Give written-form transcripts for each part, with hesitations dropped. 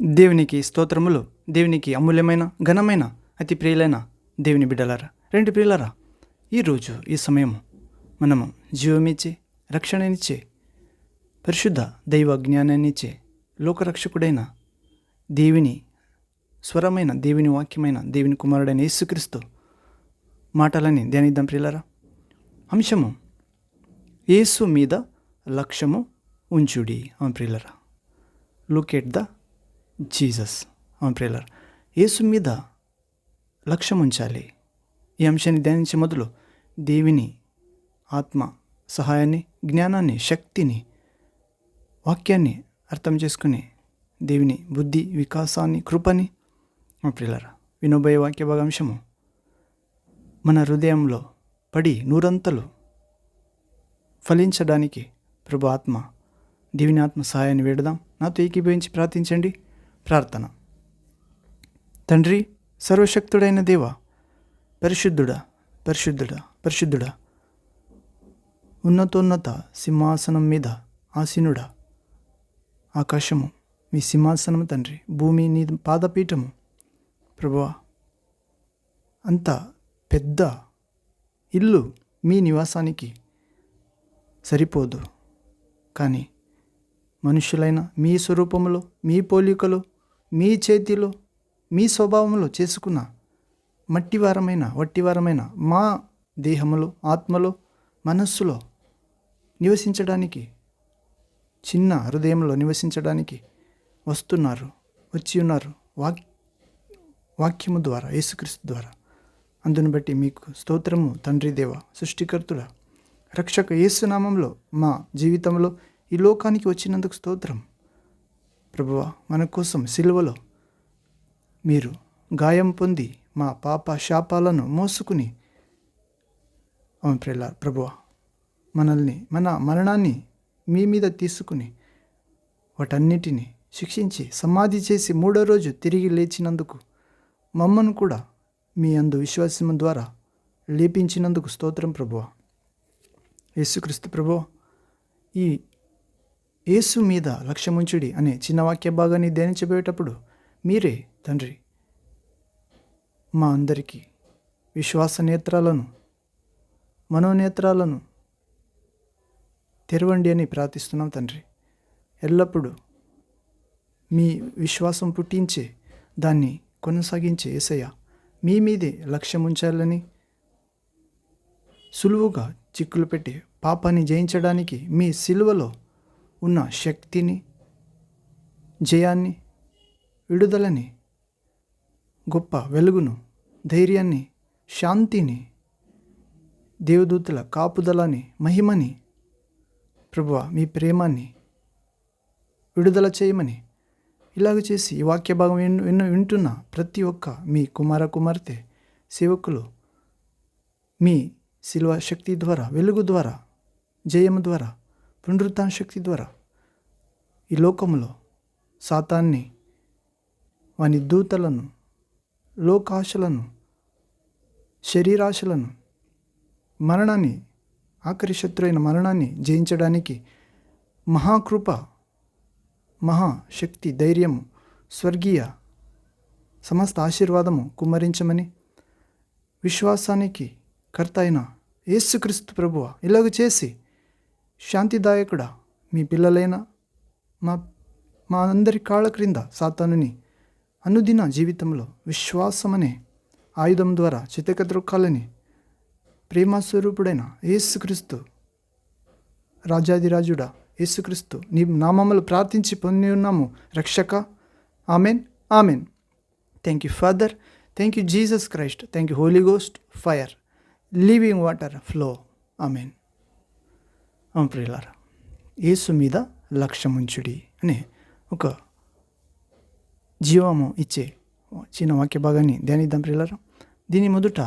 దేవునికి స్తోత్రములు. దేవునికి అమూల్యమైన ఘనమైన అతి ప్రియులైన దేవుని బిడ్డలారా, రెండు ప్రియులారా, ఈరోజు ఈ సమయము మనము జీవమిచ్చే, రక్షణనిచ్చే, పరిశుద్ధ దైవ జ్ఞానాన్నిచ్చే, లోకరక్షకుడైన దేవుని స్వరమైన, దేవుని వాక్యమైన, దేవుని కుమారుడైన యేసుక్రీస్తు మాటలని ధ్యానిద్దాం ప్రియులారా. అంశము యేసు మీద లక్ష్యము ఉంచుడి. అవును ప్రియులారా, లుక్ ఎట్ ద జీసస్. అవును ప్రియులారా, యేసు మీద లక్ష్యం ఉంచాలి. ఈ అంశాన్ని ధ్యానించే మొదలు దేవుని ఆత్మ సహాయాన్ని, జ్ఞానాన్ని, శక్తిని, వాక్యాన్ని అర్థం చేసుకుని దేవుని బుద్ధి వికాసాన్ని, కృపని ప్రియులారా వినోబోయే వాక్య భాగాంశము మన హృదయంలో పడి నూరంతలు ఫలించడానికి ప్రభు ఆత్మ, దేవుని ఆత్మ సహాయాన్ని వేడదాం. నాతో ఏకీభవించి ప్రార్థించండి. ప్రార్థన. తండ్రి, సర్వశక్తుడైన దేవ, పరిశుద్ధుడా పరిశుద్ధుడా పరిశుద్ధుడా, ఉన్నతోన్నత సింహాసనం మీద ఆసీనుడా, ఆకాశము మీ సింహాసనము తండ్రి, భూమి నీ పాదపీఠము ప్రభువా. అంత పెద్ద ఇల్లు మీ నివాసానికి సరిపోదు, కానీ మనుషులైన మీ స్వరూపములో, మీ పోలికలో, మీ చేతిలో, మీ స్వభావంలో చేసుకున్న వట్టివారమైన మా దేహములో, ఆత్మలో, మనస్సులో నివసించడానికి, చిన్న హృదయంలో నివసించడానికి వచ్చి ఉన్నారు వాక్యము ద్వారా, యేసుక్రీస్తు ద్వారా. అందును బట్టి మీకు స్తోత్రము తండ్రి దేవ, సృష్టికర్తుడా, రక్షక యేసునామంలో మా జీవితంలో ఈ లోకానికి వచ్చినందుకు స్తోత్రం ప్రభువా. మన కోసం సిలువలో మీరు గాయం పొంది మా పాప శాపాలను మోసుకుని, అవును ప్రభువా, మన మరణాన్ని మీ మీద తీసుకుని వాటన్నిటిని శిక్షించి సమాధి చేసి 3వ రోజు తిరిగి లేచినందుకు, మమ్మను కూడా మీ అందు విశ్వాసం ద్వారా లేపించినందుకు స్తోత్రం ప్రభువా. యేసుక్రీస్తు ప్రభువా, ఈ యేసు మీద లక్ష్యముంచుడి అనే చిన్న వాక్య భాగాన్ని ధ్యానించబోయేటప్పుడు మీరే తండ్రి మా అందరికీ విశ్వాస నేత్రాలను, మనోనేత్రాలను తెరవండి అని ప్రార్థిస్తున్నాం తండ్రి. ఎల్లప్పుడూ మీ విశ్వాసం పుట్టించే, దాన్ని కొనసాగించే యేసయ్య మీ మీదే లక్ష్యం ఉంచాలని, సులువుగా చిక్కులు పెట్టి పాపాన్ని జయించడానికి మీ సిలువలో ఉన్న శక్తిని, జయాన్ని, విడుదలని, గొప్ప వెలుగును, ధైర్యాన్ని, శాంతిని, దేవదూతల కాపుదలని, మహిమని ప్రభువా, మీ ప్రేమాన్ని విడుదల చేయమని, ఇలాగ చేసి ఈ వాక్య భాగం వింటున్న ప్రతి ఒక్క మీ కుమార్తె సేవకులు మీ శిలువ శక్తి ద్వారా, వెలుగు ద్వారా, జయము ద్వారా, పునరుత్థాన శక్తి ద్వారా ఈ లోకంలో సాతాన్ని, వాని దూతలను, లోకాశలను, శరీరాశలను, మరణాన్ని, ఆఖరి శత్రువైన మరణాన్ని జయించడానికి మహాకృప, మహాశక్తి, ధైర్యము, స్వర్గీయ సమస్త ఆశీర్వాదము కుమ్మరించమని, విశ్వాసానికి కర్త అయిన యేసుక్రీస్తు ప్రభువ ఇలాగ చేసి శాంతిదాయకుడా, మీ పిల్లలైన మా అందరి కాళ్ళ క్రింద సాతానుని అనుదిన జీవితంలో విశ్వాసమనే ఆయుధం ద్వారా చితకద్రొక్కాలని ప్రేమస్వరూపుడైన యేసుక్రీస్తు, రాజాదిరాజుడా యేసుక్రీస్తు నీ నామములు ప్రార్థించి పొంది ఉన్నాము రక్షక. Amen, amen. Thank you father, thank you Jesus Christ, thank you Holi Ghost, fire, living water flow. Amen. అవును ప్రియులారా, యేసు మీద లక్ష్యముంచుడి అనే ఒక జీవము ఇచ్చే చిన్న వాక్య భాగాన్ని ధ్యానిద్దాం ప్రియులారా. దీని మొదట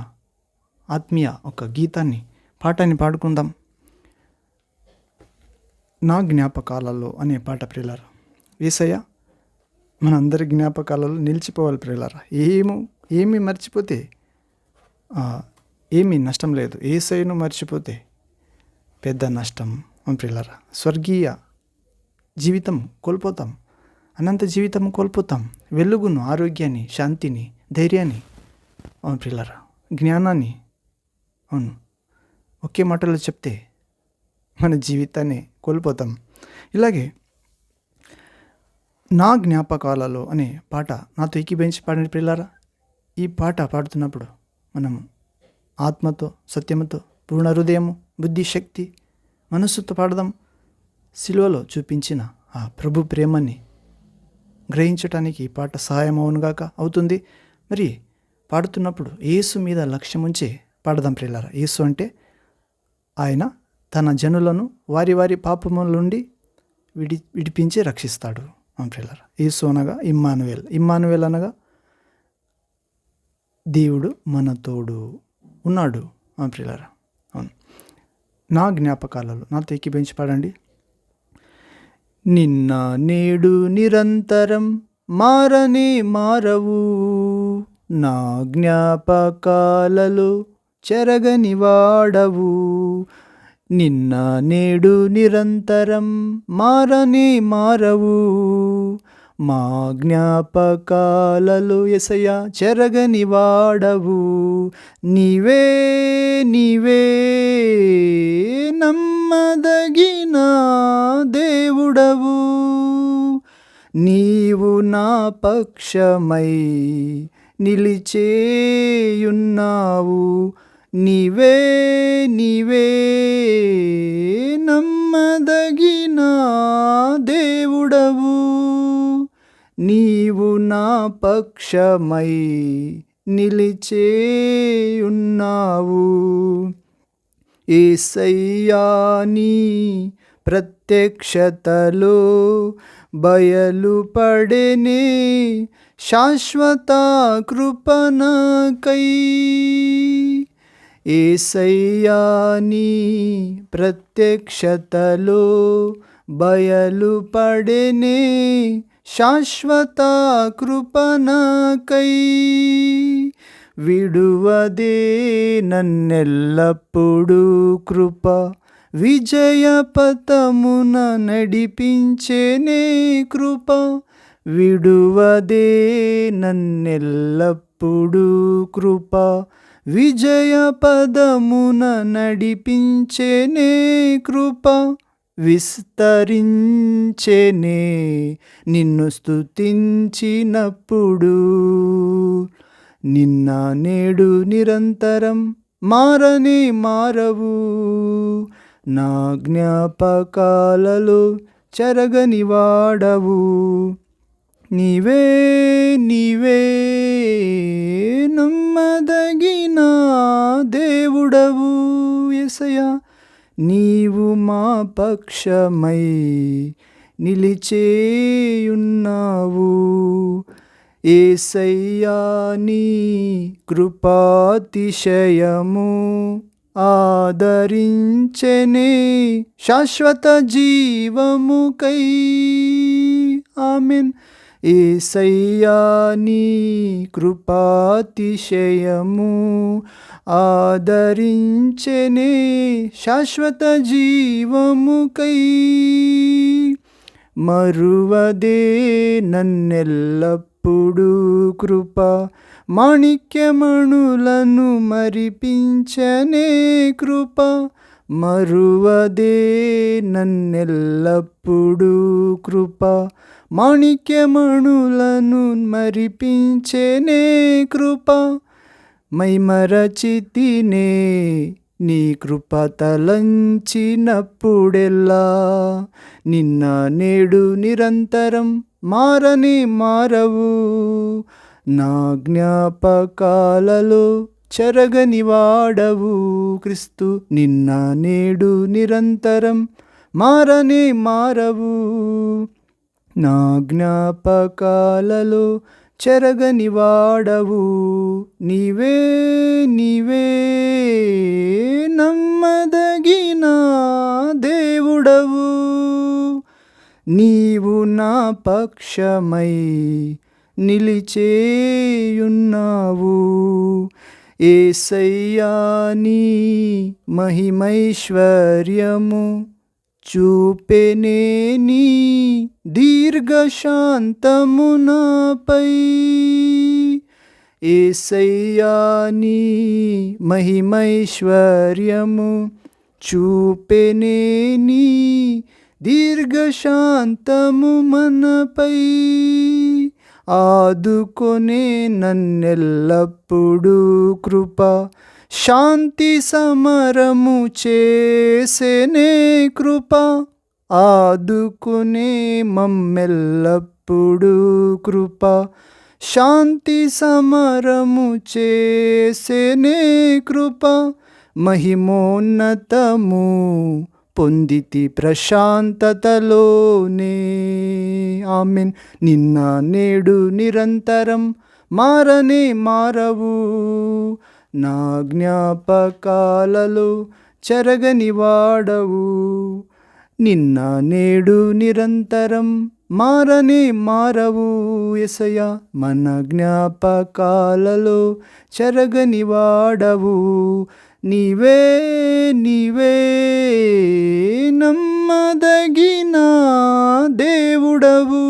ఆత్మీయ ఒక గీతాన్ని, పాఠాన్ని పాడుకుందాం. నా జ్ఞాపకాలలో అనే పాట ప్రియులారా. యేసయ్య మన అందరి జ్ఞాపకాలలో నిలిచిపోవాలి ప్రియులారా. ఏమి మర్చిపోతే ఏమీ నష్టం లేదు. యేసయ్యను మర్చిపోతే పెద్ద నష్టం ప్రియులారా. స్వర్గీయ జీవితం కోల్పోతాం. అనంత జీవితం కోల్పోతాం. వెలుగును, ఆరోగ్యాన్ని, శాంతిని, ధైర్యాన్ని, అవును ప్రియులారా, జ్ఞానాన్ని, అవును ఒకే మాటలో చెప్తే మన జీవితాన్ని కోల్పోతాం. ఇలాగే నా జ్ఞాపకాలలో అనే పాట నాతో ఏకీభవించి పాడండి ప్రియులారా. ఈ పాట పాడుతున్నప్పుడు మనం ఆత్మతో, సత్యముతో, పూర్ణ హృదయము, బుద్ధి, శక్తి, మనస్సుతో పాడదాం. సిలువలో చూపించిన ఆ ప్రభు ప్రేమని గ్రహించటానికి ఈ పాట సహాయం అవుతుంది. మరి పాడుతున్నప్పుడు యేసు మీద లక్ష్యం ఉంచి పాడదాం ప్రియులారా. యేసు అంటే ఆయన తన జనులను వారి వారి పాపముల నుండి విడిపించి రక్షిస్తాడు. ప్రియులారా, యేసు అనగా ఇమ్మానువేల్. ఇమ్మానువేల్ అనగా దేవుడు మన తోడు ఉన్నాడు. ప్రియులారా, అవును. నా జ్ఞాపకాలలో నాతో ఏకీభవించి పాడండి. నిన్న నేడు నిరంతరం మారనే మారవు, నా జ్ఞాపకాలలో చెరగని వాడవు. నిన్న నేడు నిరంతరం మారనే మారవు, మా జ్ఞాపకాలలో యేసయ్యా చెరగని వాడవు. నీవే నీవే నమ్మదగిన దేవుడవు, నీవు నా పక్షమై నిలిచేయున్నావు. నీవే నీవే నమ్మదగిన దేవుడవు, నీవు నా పక్షమై నిలిచేయున్నావు. యేసయ్యా నీ ప్రత్యక్షతలో బయలుపడెనే శాశ్వత కృపణకై. యేసయ్యా నీ ప్రత్యక్షతలో బయలుపడెనే శాశ్వత కృపణకై. విడువదే నన్నెల్లప్పుడు కృప, విజయపథమున నడిపించేనే కృప. విడువదే నన్నెల్లప్పుడు కృప, విజయపదమున నడిపించేనే కృప. విస్తరించేనే నిన్ను స్తుతించినప్పుడు, నిన్న నేడు నిరంతరం మారనే మారవు, నా జ్ఞాపకాలలో చెరగని వాడవు. నీవే నీవే నమ్మదగిన దేవుడవు యేసయ్యా, నీవు మా పక్షమై నిలిచేయున్నావు. యేసయ్యా నీ కృపాతిశయము ఆదరించెనే శాశ్వత జీవముకై. ఆమేన్. యేసయ్యా నీ కృపాతిశయము ఆదరించెనే శాశ్వత జీవముకై. మరువదే నన్నెల్లప్పుడు కృప, మాణిక్యమణులను మరిపించనే కృప. మరువదే నన్నెల్లప్పుడు కృప, మాణిక్యమణులను మరిపించేనే కృప. మైమరచితినే నీ కృప తలంచినప్పుడెల్లా, నిన్న నేడు నిరంతరం మారని మారవు, నా జ్ఞాపకాలలో చెరగని వాడవు క్రీస్తు. నిన్న నేడు నిరంతరం మారని మారవు, నా జ్ఞాపకాలలో చెరగని వాడవు. నీవే నీవే నమ్మదగిన దేవుడవు, నీవు నా పక్షమై నిలిచేయున్నావు. యేసయ్యా నీ మహిమైశ్వర్యము చూపెనే నీ దీర్ఘశాంతము నాపై. యేసయ్యా నీ మహిమైశ్వర్యము చూపెనే నీ దీర్ఘశాంతము మనపై. ఆదుకొనే నన్నెల్లప్పుడు కృప శాంతి సమరము చేసేనే కృప. ఆదుకునే మమ్మెల్లప్పుడు కృప శాంతి సమరము చేసేనే కృప. మహిమోన్నతము పొందితి ప్రశాంతతలోనే. ఆమెన్. నిన్న నేడు నిరంతరం మారనే మారవు, నా జ్ఞాపకాలలో చెరగని వాడవు. నిన్న నేడు నిరంతరం మారనే మారవు యేసయ్యా, మన జ్ఞాపకాలలో చెరగని వాడవు. నీవే నీవే నమ్మదగిన దేవుడవు,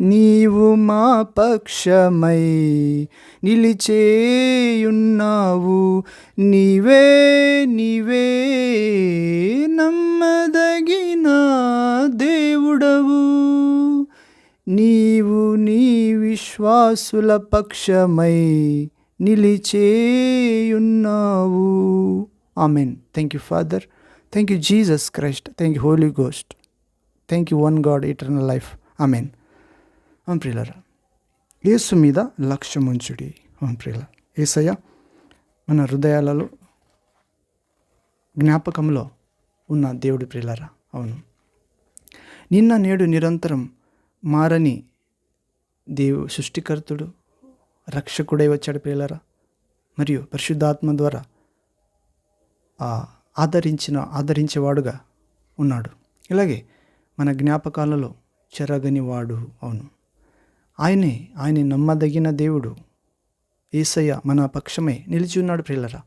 నీవు మా పక్షమై నిలిచేయున్నావు. నీవే నీవే నమ్మదగిన దేవుడవు, నీవు నీ విశ్వాసుల పక్షమై నిలిచేయున్నావు. Amen. Thank you father, thank you Jesus Christ, thank you Holi ghost, thank you one God eternal life. Amen. అవును ప్రియులారా, యేసు మీద లక్ష్యం ఉంచుడి. అవును ప్రియుల, యేసయ్య మన హృదయాలలో జ్ఞాపకంలో ఉన్న దేవుడి ప్రియులారా. అవును, నిన్న నేడు నిరంతరం మారని సృష్టికర్తుడు రక్షకుడై వచ్చాడు ప్రియులారా. మరియు పరిశుద్ధాత్మ ద్వారా ఆదరించేవాడుగా ఉన్నాడు. ఇలాగే మన జ్ఞాపకాలలో చెరగని వాడు. అవును, ఆయనే నమ్మదగిన దేవుడు. యేసయ్య మన పక్షమే నిలిచి ఉన్నాడు ప్రియులారా.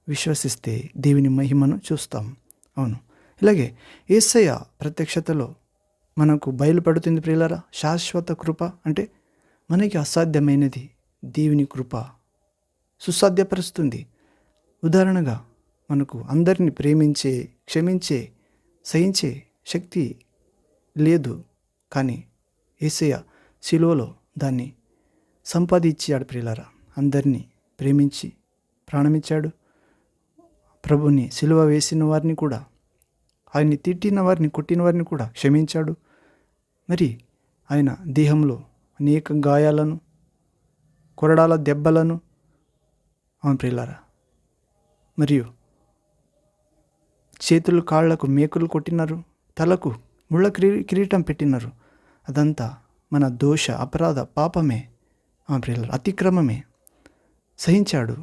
విశ్వసిస్తే దేవుని మహిమను చూస్తాం. అవును, ఇలాగే యేసయ్య ప్రత్యక్షతలో మనకు బయలుపడుతుంది ప్రియులారా. శాశ్వత కృప అంటే మనకి అసాధ్యమైనది దేవుని కృప సుసాధ్యపరుస్తుంది. ఉదాహరణగా మనకు అందరిని ప్రేమించే, క్షమించే, సహించే శక్తి లేదు, కానీ యేసయ్య శిలువలో దాన్ని సంపాదించాడు ప్రియులారా. అందరినీ ప్రేమించి ప్రాణమిచ్చాడు. ప్రభుని శిలువ వేసిన వారిని కూడా, ఆయన్ని తిట్టిన వారిని, కొట్టిన వారిని కూడా క్షమించాడు. మరి ఆయన దేహంలో అనేక గాయాలను, కొరడాల దెబ్బలను, అవును ప్రియులారా, మరియు చేతులు కాళ్లకు మేకులు కొట్టినారు, తలకు ముళ్ళ కిరీటం పెట్టినారు. అదంతా మన దోష, అపరాధ, పాపమే, అవును ప్రియులారా, అతిక్రమమే. సహించాడు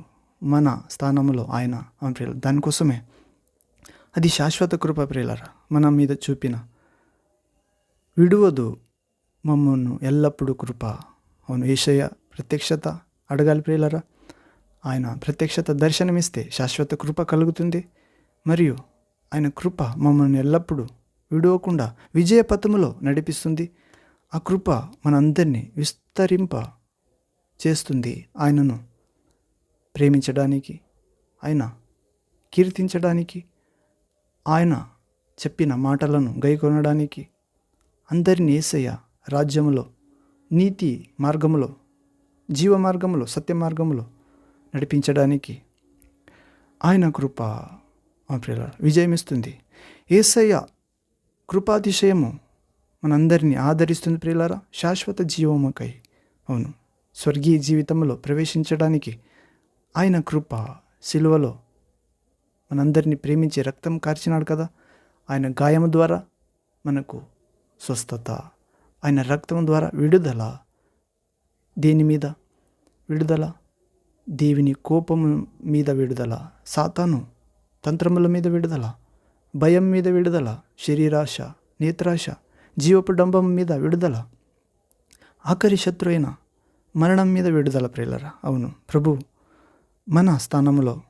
మన స్థానంలో ఆయన. అవును ప్రియులారా, దానికోసమే అది శాశ్వత కృప ప్రియులారా. మన మీద చూపిన విడువదు మమ్మను ఎల్లప్పుడూ కృప. అవును, యేసయ్య ప్రత్యక్షత అడగాలి ప్రియులారా. ఆయన ప్రత్యక్షత దర్శనమిస్తే శాశ్వత కృప కలుగుతుంది. మరియు ఆయన కృప మమ్మల్ని ఎల్లప్పుడూ విడవకుండా విజయపథములో నడిపిస్తుంది. ఆ కృప మనందరినీ విస్తరింప చేస్తుంది. ఆయనను ప్రేమించడానికి, ఆయన కీర్తించడానికి, ఆయన చెప్పిన మాటలను గైకొనడానికి, అందరినీ యేసయ్య రాజ్యములో, నీతి మార్గములో, జీవ మార్గములో, సత్య మార్గములో నడిపించడానికి ఆయన కృప విజయమిస్తుంది. యేసయ్య కృపాతిశయము మనందరినీ ఆదరిస్తుంది ప్రియులారా, శాశ్వత జీవముకై. అవును, స్వర్గీయ జీవితంలో ప్రవేశించడానికి ఆయన కృప శిలువలో మనందరినీ ప్రేమించి రక్తం కార్చినాడు కదా. ఆయన గాయము ద్వారా మనకు స్వస్థత, ఆయన రక్తం ద్వారా విడుదల. దేని మీద విడుదల? దేవుని కోపము మీద విడుదల, సాతాను తంత్రముల మీద విడుదల, భయం మీద విడుదల, శరీరాశ, నేత్రాశ, జీవపు డంబం మీద విడుదల, ఆఖరి శత్రు అయిన మరణం మీద విడుదల ప్రియులారా. అవును, ప్రభు మన స్థానంలో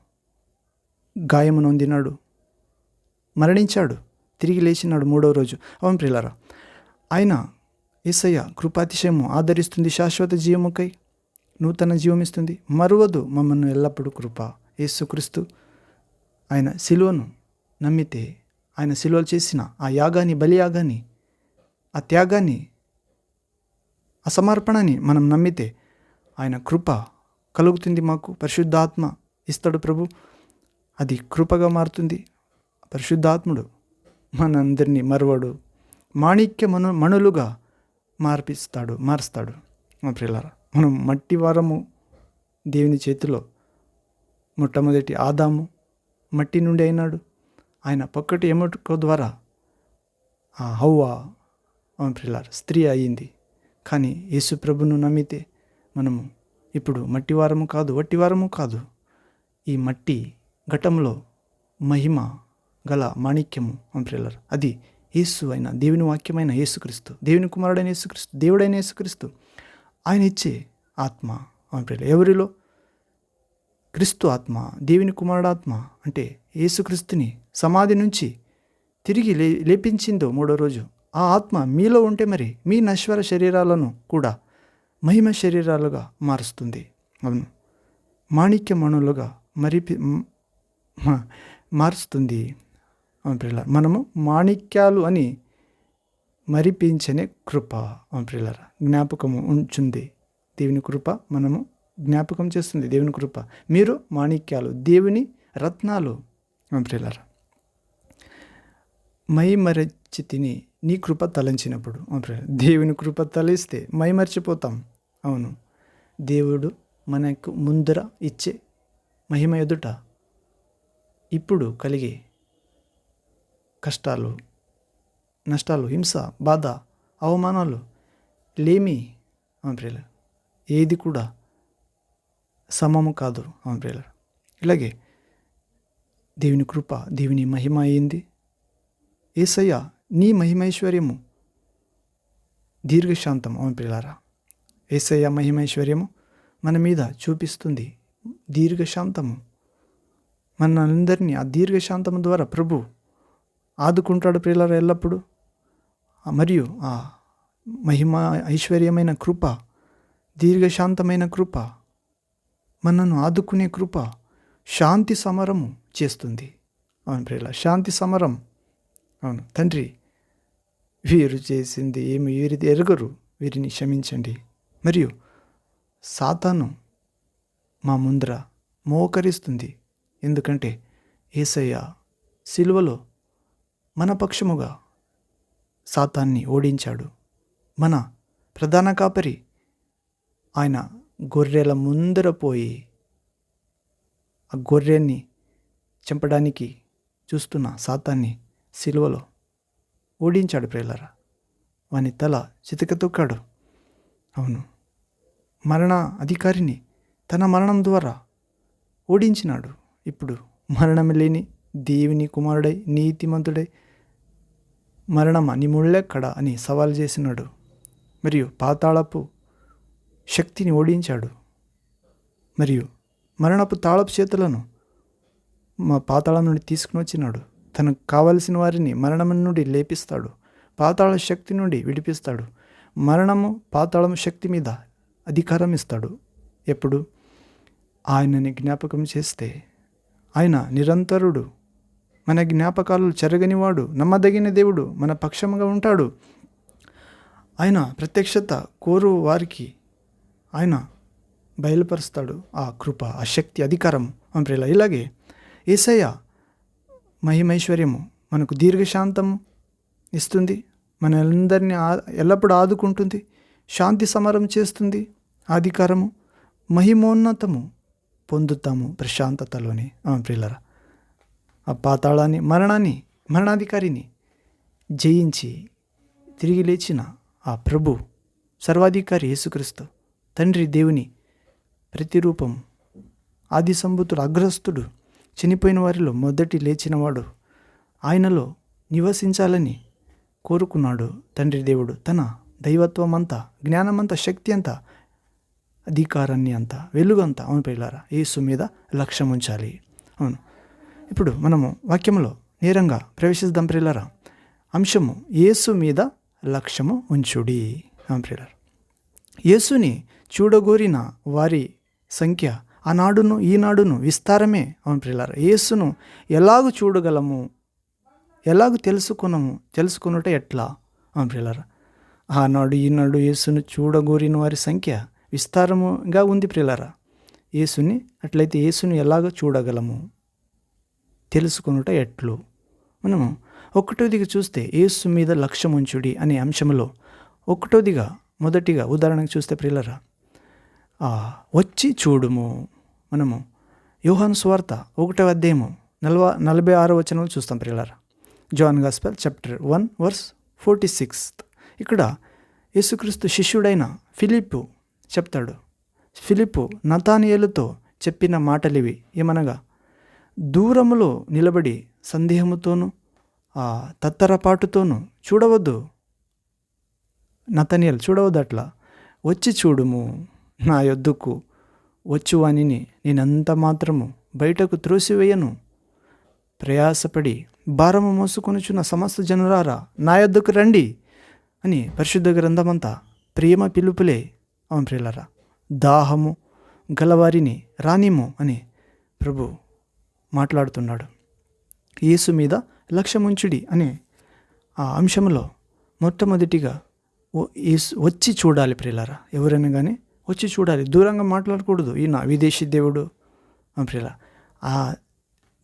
గాయము నొందినాడు, మరణించాడు. తిరిగి లేచినాడు మూడవ రోజు. అవును ప్రియులారా, ఆయన యేసయ్య కృపాతిశయము ఆదరిస్తుంది, శాశ్వత జీవముకై నూతన జీవమిస్తుంది, మరువదు మమ్మల్ని ఎల్లప్పుడూ కృప. యేసుక్రీస్తు ఆయన శిలువను నమ్మితే, ఆయన శిలువలు చేసిన ఆ యాగాన్ని, బలియాగాన్ని, ఆ త్యాగాన్ని, ఆ సమర్పణని మనం నమ్మితే ఆయన కృప కలుగుతుంది. మాకు పరిశుద్ధాత్మ ఇస్తాడు ప్రభు, అది కృపగా మారుతుంది. పరిశుద్ధాత్ముడు మనందరినీ మరువడు, మాణిక్య మణులుగా మారుస్తాడు. మా ప్రియులారా, మనం మట్టి వారము దేవుని చేతిలో. మొట్టమొదటి ఆదాము మట్టి నుండి అయినాడు. ఆయన పక్కటి ఎముక ద్వారా ఆ హవ్వ, మా ప్రియులారా, స్త్రీ అయ్యింది. కానీ యేసు ప్రభును నమ్మితే మనము ఇప్పుడు మట్టివారము కాదు, వట్టివారము కాదు. ఈ మట్టి ఘటంలో మహిమ గల మాణిక్యము, మా ప్రియులారా, అది యేసు అయిన దేవుని వాక్యమైన యేసుక్రీస్తు, దేవుని కుమారుడైన యేసుక్రీస్తు, దేవుడైన యేసుక్రీస్తు ఆయన ఇచ్చే ఆత్మ. మా ప్రియులారా, ఎవరిలో? క్రీస్తు ఆత్మ, దేవుని కుమారుడు ఆత్మ అంటే యేసుక్రీస్తుని సమాధి నుంచి తిరిగి లేపించిందో మూడో రోజు ఆ ఆత్మ మీలో ఉంటే మరి మీ నశ్వర శరీరాలను కూడా మహిమ శరీరాలుగా మారుస్తుంది. అవును, మాణిక్యమణులుగా మారుస్తుంది. అవును ప్రియులారా, మనము మాణిక్యాలు అని మరిపించనే కృప. అవును ప్రియులారా, జ్ఞాపకము ఉంచుంది దేవుని కృప, మనము జ్ఞాపకం చేస్తుంది దేవుని కృప. మీరు మాణిక్యాలు, దేవుని రత్నాలు. అవును ప్రియులారా, మైమరచి తిని నీ కృప తలంచినప్పుడు, దేవుని కృప తలిస్తే మైమర్చిపోతాం. అవును, దేవుడు మనకు ముందర ఇచ్చే మహిమ ఎదుట ఇప్పుడు కలిగే కష్టాలు, నష్టాలు, హింస, బాధ, అవమానాలు, లేమి, ప్రియులారా, ఏది కూడా సమము కాదు. ప్రియులారా, ఇలాగే దేవుని కృప, దేవుని మహిమ అయింది. యేసయ్య నీ మహిమైశ్వర్యము దీర్ఘశాంతం. ప్రియులారా, యేసయ్య మహిమైశ్వర్యము మన మీద చూపిస్తుంది దీర్ఘశాంతము. మనందరినీ ఆ దీర్ఘశాంతము ద్వారా ప్రభు ఆదుకుంటాడు ప్రియులారా ఎల్లప్పుడూ. మరియు ఆ మహిమ ఐశ్వర్యమైన కృప, దీర్ఘశాంతమైన కృప, మనను ఆదుకునే కృప శాంతి సమరము చేస్తుంది. అవును ప్రియులారా, శాంతి సమరం. అవును తండ్రి, వీరు చేసింది ఏమి వీరి ఎరుగరు, వీరిని క్షమించండి. మరియు సాతాను మా ముందర మోకరిస్తుంది. ఎందుకంటే యేసయ్య సిలువలో మన పక్షముగా సాతాన్ని ఓడించాడు. మన ప్రధాన కాపరి ఆయన గొర్రెల ముందర పోయి ఆ గొర్రెని చంపడానికి చూస్తున్న సాతాన్ని సిలువలో ఓడించాడు ప్రియులారా. వాని తల చితకతొక్కాడు. అవును, మరణ అధికారిని తన మరణం ద్వారా ఓడించినాడు. ఇప్పుడు మరణం లేని దేవుని కుమారుడై, నీతిమంతుడై, మరణమా నీ ముళ్ళెక్కడ అని సవాల్ చేసినాడు. మరియు పాతాళపు శక్తిని ఓడించాడు. మరియు మరణపు తాళపు చేతులను మా పాతాళం నుండి తీసుకుని వచ్చినాడు. తనకు కావలసిన వారిని మరణం నుండి లేపిస్తాడు, పాతాళ శక్తి నుండి విడిపిస్తాడు. మరణము, పాతాళం శక్తి మీద అధికారం ఇస్తాడు. ఎప్పుడు ఆయనని జ్ఞాపకం చేస్తే ఆయన నిరంతరుడు, మన జ్ఞాపకాలు చెరగనివాడు, నమ్మదగిన దేవుడు, మన పక్షముగా ఉంటాడు. ఆయన ప్రత్యక్షత కోరు వారికి ఆయన బయలుపరుస్తాడు ఆ కృప, ఆ శక్తి, అధికారం. ప్రియులారా, ఇలాగే యేసయ్య మహిమైశ్వర్యము మనకు దీర్ఘశాంతము ఇస్తుంది, మనందరినీ ఎల్లప్పుడూ ఆదుకుంటుంది, శాంతి సమరం చేస్తుంది. అధికారము, మహిమోన్నతము పొందుతాము ప్రశాంతతలోనే. ప్రియులారా, ఆ పాతాళాన్ని, మరణాధికారిని జయించి తిరిగి లేచిన ఆ ప్రభు, సర్వాధికారి యేసుక్రీస్తు, తండ్రి దేవుని ప్రతిరూపం, ఆది సంభూతుడు, అగ్రస్తుడు, చనిపోయిన వారిలో మొదటి లేచినవాడు, ఆయనలో నివసించాలని కోరుకున్నాడు తండ్రి దేవుడు. తన దైవత్వం అంతా, జ్ఞానమంతా, శక్తి అంతా, అధికారాన్ని అంతా, వెలుగంతా, అవును ప్రియులారా, యేసు మీద లక్ష్యం ఉంచాలి. అవును, ఇప్పుడు మనము వాక్యంలో నేరంగా ప్రవేశిద్దాం ప్రియులారా. అంశము యేసు మీద లక్ష్యము ఉంచుడి. ప్రియులారా, యేసుని చూడగోరిన వారి సంఖ్య ఆనాడును ఈనాడును విస్తారమే. ప్రియులారా, యేసును ఎలాగూ చూడగలము, ఎలాగూ తెలుసుకునుట ఎట్లా? ప్రియులారా, ఆనాడు ఈనాడు యేసును చూడగోరిన వారి సంఖ్య విస్తారముగా ఉంది. ప్రియులారా, యేసుని అట్లయితే యేసుని ఎలాగ చూడగలము, తెలుసుకునుట ఎట్లు? మనము ఒకటోదిగా చూస్తే యేసు మీద లక్ష్యం ఉంచుడి అనే అంశంలో మొదటిగా ఉదాహరణకు చూస్తే ప్రియులారా, వచ్చి చూడుము. మనము యోహాను సువార్త 1వ అధ్యాయము 46వ వచనం చూస్తాం ప్రియులారా. John gospel chapter 1 verse 46. ఇక్కడ యేసుక్రీస్తు శిష్యుడైన ఫిలిప్పు చెప్తాడు. ఫిలిప్పు నతానియేలుతో చెప్పిన మాటలివి ఏమనగా, దూరములో నిలబడి సందేహముతోనూ తత్తరపాటుతోనూ చూడవద్దు. నతనియేలు చూడవద్దు, అట్లా వచ్చి చూడుము. నా యొద్దకు వచ్చువానిని నేనంత మాత్రము బయటకు త్రోసివేయను. ప్రయాసపడి భారము మోసుకొనుచున్న సమస్త జనులారా నా యొద్దకు రండి అని పరిశుద్ధ గ్రంథమంతా ప్రేమ పిలుపులే. ప్రియులారా, దాహము గలవారిని రానిము అని ప్రభు మాట్లాడుతున్నాడు. యేసు మీద లక్ష్యముంచుడి అనే ఆ అంశంలో మొట్టమొదటిగా వచ్చి చూడాలి ప్రియులారా. ఎవరైనా కానీ వచ్చి చూడాలి, దూరంగా మాట్లాడకూడదు. ఈయన విదేశీ దేవుడు ప్రియుల, ఆ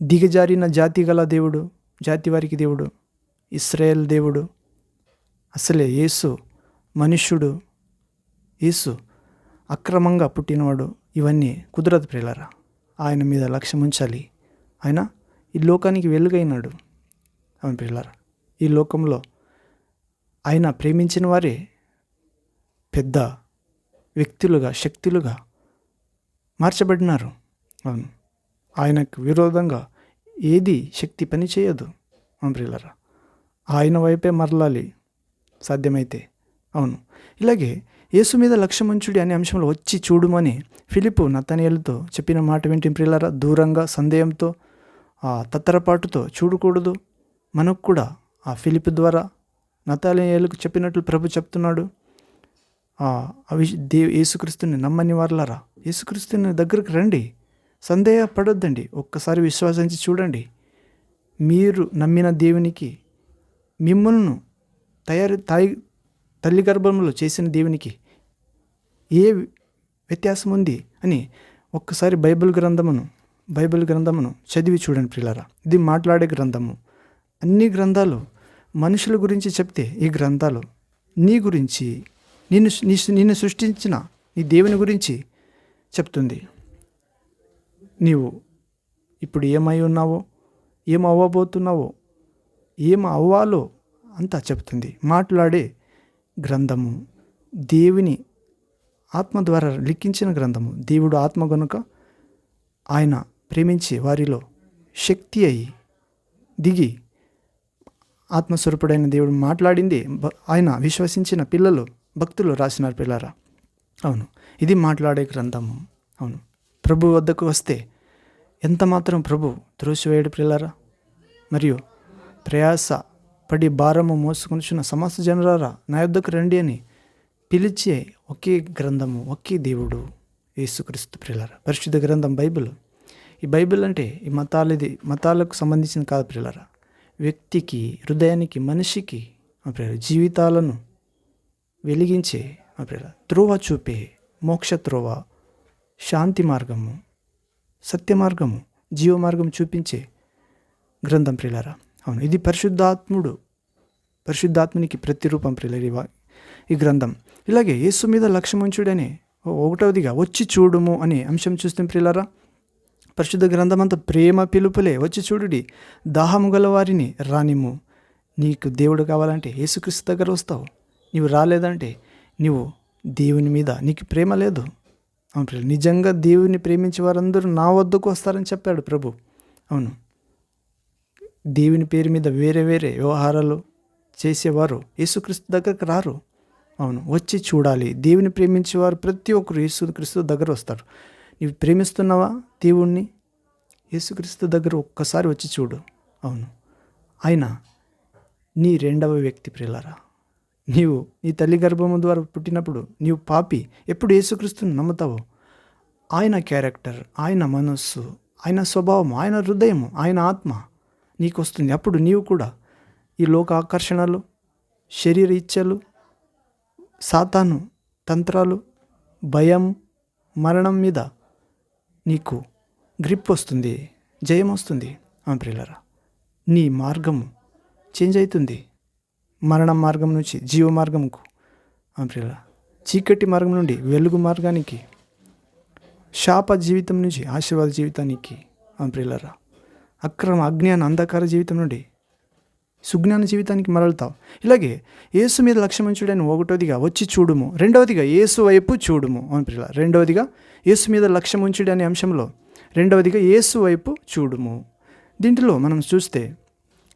దిగజారిన జాతి గల దేవుడు, జాతి వారికి దేవుడు, ఇశ్రాయేల్ దేవుడు. అసలే యేసు మనుష్యుడు, యేసు అక్రమంగా పుట్టినవాడు. ఇవన్నీ కుదరదు ప్రియులారా. ఆయన మీద లక్ష్యం ఉంచాలి. ఆయన ఈ లోకానికి వెలుగైనాడు. అవును ప్రియులారా, ఈ లోకంలో ఆయన ప్రేమించిన వారే పెద్ద వ్యక్తులుగా, శక్తులుగా మార్చబడినారు. అవును, ఆయనకు విరోధంగా ఏది శక్తి పని చేయదు. అవును ప్రియులారా, ఆయన వైపే మరలాలి సాధ్యమైతే. అవును, ఇలాగే యేసు మీద లక్ష్యం ఉంచుడి అనే అంశంలో వచ్చి చూడమని ఫిలిప్పు నతనయేలుతో చెప్పిన మాట వింటే ప్రియులారా, దూరంగా సందేహంతో తత్తరపాటుతో చూడకూడదు. మనకు కూడా ఆ ఫిలిప్పు ద్వారా నతనయేలుకు చెప్పినట్లు ప్రభు చెప్తున్నాడు. యేసుక్రీస్తుని నమ్మని వారలారా, యేసుక్రీస్తుని దగ్గరకు రండి, సందేహపడొద్దండి, ఒక్కసారి విశ్వాసించి చూడండి. మీరు నమ్మిన దేవునికి, మిమ్మల్ని తల్లి గర్భంలో చేసిన దేవునికి ఏ వ్యత్యాసం ఉంది అని ఒక్కసారి బైబిల్ గ్రంథమును చదివి చూడండి ప్రియులారా. ఇది మాట్లాడే గ్రంథము. అన్ని గ్రంథాలు మనుషుల గురించి చెప్తే, ఈ గ్రంథాలు నీ గురించి, నిన్ను సృష్టించిన నీ దేవుని గురించి చెప్తుంది. నీవు ఇప్పుడు ఏమై ఉన్నావో, ఏం అవ్వబోతున్నావో, ఏం అవ్వాలో అంతా చెప్తుంది. మాట్లాడే గ్రంథము, దేవుని ఆత్మ ద్వారా లిఖించిన గ్రంథము. దేవుడు ఆత్మ గనుక ఆయన ప్రేమించి వారిలో శక్తి అయి దిగి ఆత్మస్వరూపుడైన దేవుడు మాట్లాడింది ఆయన విశ్వసించిన పిల్లలు, భక్తులు రాసినారు పిల్లరా. అవును, ఇది మాట్లాడే గ్రంథము. అవును, ప్రభు వద్దకు వస్తే ఎంత మాత్రం ప్రభు త్రోసివేయడు పిల్లరా. మరియు ప్రయాస పడి భారము మోసుకొనిచున్న సమస్త జనులారా నా యొద్దకు రండి అని పిలిచే ఒకే గ్రంథము, ఒకే దేవుడు యేసుక్రీస్తు ప్రియులారా. పరిశుద్ధ గ్రంథం బైబిల్. ఈ బైబిల్ అంటే ఈ మతాలకు సంబంధించిన కాదు ప్రియులారా. వ్యక్తికి, హృదయానికి, మనిషికి జీవితాలను వెలిగించే త్రోవ చూపే, మోక్ష త్రోవ, శాంతి మార్గము, సత్య మార్గము, జీవ మార్గం చూపించే గ్రంథం ప్రియులారా. అవును, ఇది పరిశుద్ధాత్మునికి ప్రతిరూపం ప్రియులారా ఈ గ్రంథం. ఇలాగే యేసు మీద లక్ష్యం ఉంచుడని 1వదిగా వచ్చి చూడుము అనే అంశం చూస్తే ప్రియులారా, పరిశుద్ధ గ్రంథం అంతా ప్రేమ పిలుపులే. వచ్చి చూడుడి, దాహము గల వారిని రానిమ్ము. నీకు దేవుడు కావాలంటే యేసుక్రీస్తు దగ్గర వస్తావు. నీవు రాలేదంటే నీవు దేవుని మీద నీకు ప్రేమ లేదు. అవును, నిజంగా దేవుని ప్రేమించే వారందరూ నా వద్దకు వస్తారని చెప్పాడు ప్రభు. అవును, దేవుని పేరు మీద వేరే వ్యవహారాలు చేసేవారు యేసుక్రీస్తు దగ్గరకు రారు. అవును, వచ్చి చూడాలి. దేవుని ప్రేమించేవారు ప్రతి ఒక్కరు యేసుక్రీస్తు దగ్గర వస్తారు. నీవు ప్రేమిస్తున్నావా దేవుణ్ణి? యేసుక్రీస్తు దగ్గర ఒక్కసారి వచ్చి చూడు. అవును, ఆయన నీ రెండవ వ్యక్తి ప్రియులారా. నీవు నీ తల్లి గర్భము ద్వారా పుట్టినప్పుడు నీవు పాపి. ఎప్పుడు యేసుక్రీస్తుని నమ్ముతావో ఆయన క్యారెక్టర్, ఆయన మనస్సు, ఆయన స్వభావం, ఆయన హృదయము, ఆయన ఆత్మ నీకు వస్తుంది. అప్పుడు నీవు కూడా ఈ లోక ఆకర్షణలు, శరీర ఇచ్చలు, సాతాను తంత్రాలు, భయం, మరణం మీద నీకు గ్రిప్ వస్తుంది, జయం వస్తుంది. ప్రియులారా, నీ మార్గము చేంజ్ అవుతుంది. మరణ మార్గం నుంచి జీవ మార్గంకు, ప్రియులారా, చీకటి మార్గం నుండి వెలుగు మార్గానికి, శాప జీవితం నుంచి ఆశీర్వాద జీవితానికి, ప్రియులారా, అక్రమ అజ్ఞాన అంధకార జీవితం నుండి సుజ్ఞాన జీవితానికి మరలుతావు. ఇలాగే యేసు మీద లక్ష్యం ఉంచుడని ఒకటోదిగా వచ్చి చూడుము, రెండవదిగా యేసు వైపు చూడుము. ప్రియులారా, రెండవదిగా యేసు మీద లక్ష్యం ఉంచుడు అనే అంశంలో రెండవదిగా యేసు వైపు చూడుము. దీంట్లో మనం చూస్తే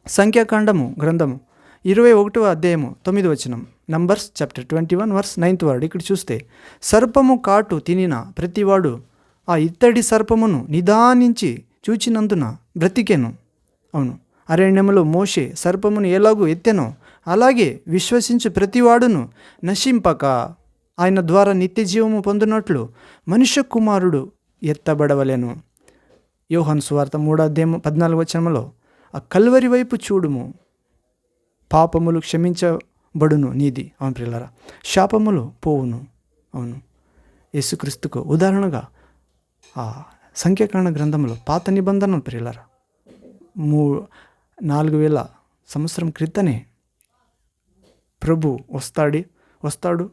సంఖ్యాకాండము గ్రంథము 21వ అధ్యాయము 9వ వచనం, numbers chapter 21 verse 9th word. ఇక్కడ చూస్తే, సర్పము కాటు తినిన ప్రతివాడు ఆ ఇత్తడి సర్పమును నిదానించి చూచినందున బ్రతికెను. అవును, అరణ్యములో మోషే సర్పమును ఎలాగూ ఎత్తెనో అలాగే విశ్వసించు ప్రతివాడును నశింపక ఆయన ద్వారా నిత్య జీవము పొందినట్లు మనుష్య కుమారుడు ఎత్తబడవలెను. యోహాను సువార్త 3వ అధ్యాయము 14వ వచనంలో, ఆ కల్వరి వైపు చూడుము, పాపములు క్షమించబడును నీది. అవును ప్రియులారా, శాపములు పోవును. అవును, యేసుక్రీస్తుకు ఉదాహరణగా ఆ సంఖ్యాకాండ గ్రంథంలో పాత నిబంధన ప్రియులారా 4000 సంవత్సరం క్రితనే ప్రభు వస్తాడు.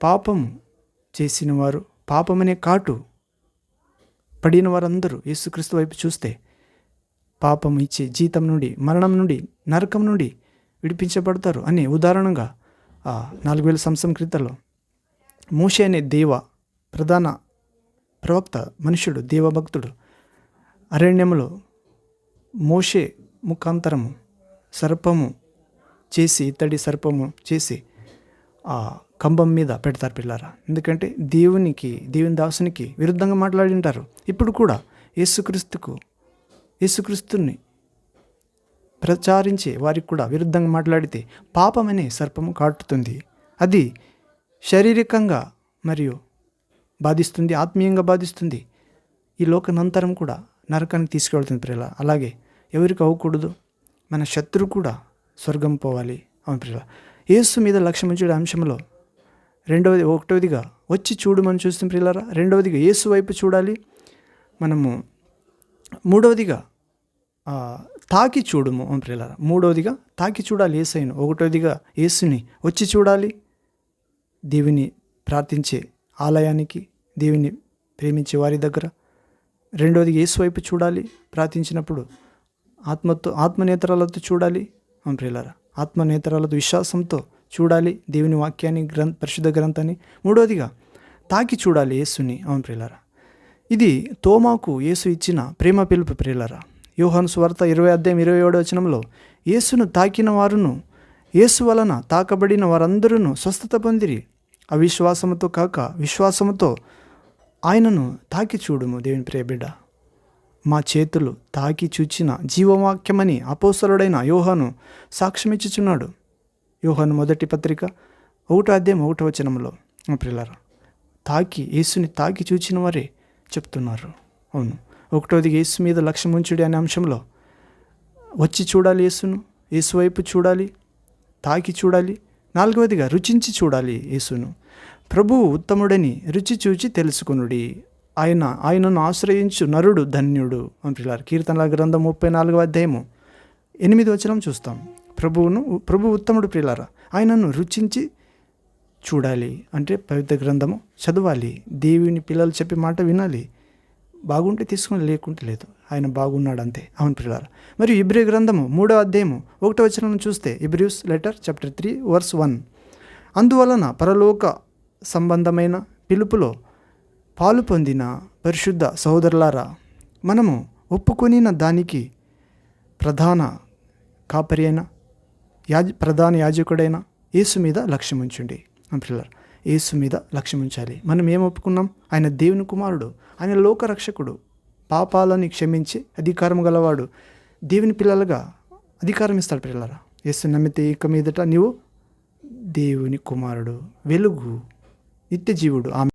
పాపము చేసిన వారు, పాపమనే కాటు పడిన వారందరూ యేసుక్రీస్తు వైపు చూస్తే పాపం ఇచ్చే జీతం నుండి, మరణం నుండి, నరకం నుండి విడిపించబడతారు అని ఉదాహరణగా 4000 సంవత్సరం క్రితంలో మోషే అనే ప్రధాన ప్రవక్త మనుషుడు, దేవభక్తుడు అరణ్యములో మోషే ముఖాంతరము సర్పము చేసి, ఇత్తడి సర్పము చేసి ఆ కంబం మీద పెడతారు పిల్లారా. ఎందుకంటే దేవుని దాసునికి విరుద్ధంగా మాట్లాడి ఉంటారు. ఇప్పుడు కూడా యేసుక్రీస్తుని ప్రచారించే వారికి కూడా విరుద్ధంగా మాట్లాడితే పాపమనే సర్పము కాటుతుంది. అది శారీరకంగా మరియు బాధిస్తుంది, ఆత్మీయంగా బాధిస్తుంది. ఈ లోకనంతరం కూడా నరకానికి తీసుకెళ్తుంది ప్రియుల. అలాగే ఎవరికి అవ్వకూడదు, మన శత్రువు కూడా స్వర్గం పోవాలి. అవును ప్రియుల, యేసు మీద లక్ష్యం ఉంచే అంశంలో ఒకటవదిగా వచ్చి చూడమని చూస్తాం ప్రియులారా. రెండవదిగా యేసు వైపు చూడాలి మనము. మూడవదిగా తాకి చూడుము. అవును ప్రియులారా, మూడవదిగా తాకి చూడాలి యేసయ్యను. ఒకటవదిగా యేసుని వచ్చి చూడాలి, దేవుని ప్రార్థించే ఆలయానికి, దేవుని ప్రేమించే వారి దగ్గర. రెండవదిగా యేసు వైపు చూడాలి, ప్రార్థించినప్పుడు ఆత్మనేత్రాలతో చూడాలి. అవును ప్రియులారా, ఆత్మనేత్రాలతో విశ్వాసంతో చూడాలి దేవుని వాక్యాన్ని, పరిశుద్ధ గ్రంథాన్ని. మూడవదిగా తాకి చూడాలి యేసుని. అవును ప్రియులారా, ఇది తోమాకు యేసు ఇచ్చిన ప్రేమ పిలుపు ప్రియులారా. యోహాను సువార్త 20వ అధ్యాయం 27వ వచనంలో, యేసును తాకిన వారును యేసు వలన తాకబడిన వారందరూ స్వస్థత పొందిరి. అవిశ్వాసముతో కాక విశ్వాసముతో ఆయనను తాకి చూడుము. దేవుని ప్రియ బిడ్డ, మా చేతులు తాకి చూచిన జీవవాక్యమని అపోస్తలుడైన యోహాను సాక్ష్యమిచ్చుచున్నాడు. యోహాను మొదటి పత్రిక 1వ అధ్యాయం 1వ వచనంలో ప్రియులారా, యేసుని తాకి చూచిన వారే చెప్తున్నారు. అవును, ఒకటోదిగా యేసు మీద లక్ష్యం ఉంచుడి అనే అంశంలో వచ్చి చూడాలి యేసును, యేసు వైపు చూడాలి, తాకి చూడాలి. నాలుగవదిగా రుచించి చూడాలి యేసును. ప్రభువు ఉత్తముడని రుచి చూచి తెలుసుకొనుడి. ఆయనను ఆశ్రయించు నరుడు ధన్యుడు. అంటున్నారు కీర్తనల గ్రంథం 34వ అధ్యాయము 8వ వచనం చూస్తాం. ప్రభు ఉత్తముడు ప్రియులారా, ఆయనను రుచించి చూడాలి అంటే పవిత్ర గ్రంథము చదవాలి, దేవుని పిల్లలు చెప్పే మాట వినాలి. బాగుంటే తీసుకుని, లేకుంటే లేదు. ఆయన బాగున్నాడు అంతే. అవును ప్రియులారా. మరియు ఇబ్రీ గ్రంథము 3వ అధ్యాయము 1వ వచనం చూస్తే, ఇబ్రియూస్ లెటర్ చాప్టర్ 3 వర్స్ 1, అందువలన పరలోక సంబంధమైన పిలుపులో పాలు పొందిన పరిశుద్ధ సహోదరులారా, మనము ఒప్పుకొనిన దానికి ప్రధాన కాపరి అయిన ప్రధాన యాజకుడైన యేసు మీద లక్ష్యం ఉంచండి. పిల్లలు, యేసు మీద లక్ష్యం ఉంచాలి. మనం ఏం ఒప్పుకున్నాం? ఆయన దేవుని కుమారుడు, ఆయన లోకరక్షకుడు, పాపాలని క్షమించి అధికారం గలవాడు, దేవుని పిల్లలుగా అధికారం ఇస్తాడు పిల్లలారా. యేసు నమ్మితే ఇక మీదట నీవు దేవుని కుమారుడు, వెలుగు, నిత్య జీవుడు. ఆమె